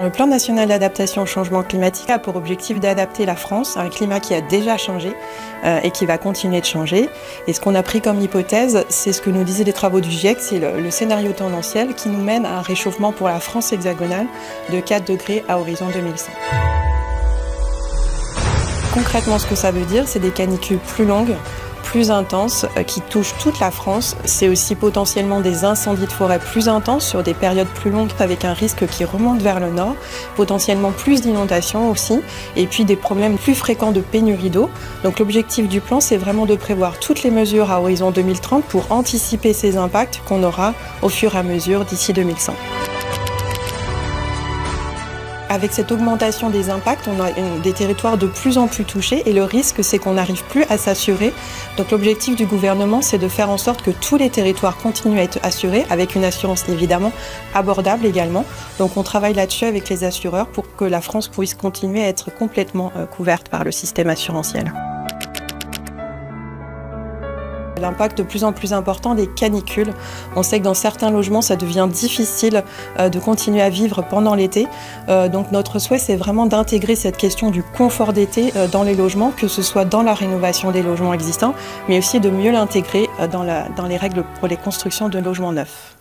Le plan national d'adaptation au changement climatique a pour objectif d'adapter la France à un climat qui a déjà changé et qui va continuer de changer. Et ce qu'on a pris comme hypothèse, c'est ce que nous disaient les travaux du GIEC, c'est le scénario tendanciel qui nous mène à un réchauffement pour la France hexagonale de 4 degrés à horizon 2100. Concrètement, ce que ça veut dire, c'est des canicules plus longues, plus intenses, qui touchent toute la France. C'est aussi potentiellement des incendies de forêt plus intenses sur des périodes plus longues avec un risque qui remonte vers le nord, potentiellement plus d'inondations aussi, et puis des problèmes plus fréquents de pénurie d'eau. Donc l'objectif du plan, c'est vraiment de prévoir toutes les mesures à horizon 2030 pour anticiper ces impacts qu'on aura au fur et à mesure d'ici 2100. Avec cette augmentation des impacts, on a des territoires de plus en plus touchés et le risque, c'est qu'on n'arrive plus à s'assurer. Donc l'objectif du gouvernement, c'est de faire en sorte que tous les territoires continuent à être assurés, avec une assurance évidemment abordable également. Donc on travaille là-dessus avec les assureurs pour que la France puisse continuer à être complètement couverte par le système assurantiel. L'impact de plus en plus important des canicules. On sait que dans certains logements, ça devient difficile de continuer à vivre pendant l'été. Donc notre souhait, c'est vraiment d'intégrer cette question du confort d'été dans les logements, que ce soit dans la rénovation des logements existants, mais aussi de mieux l'intégrer dans les règles pour les constructions de logements neufs.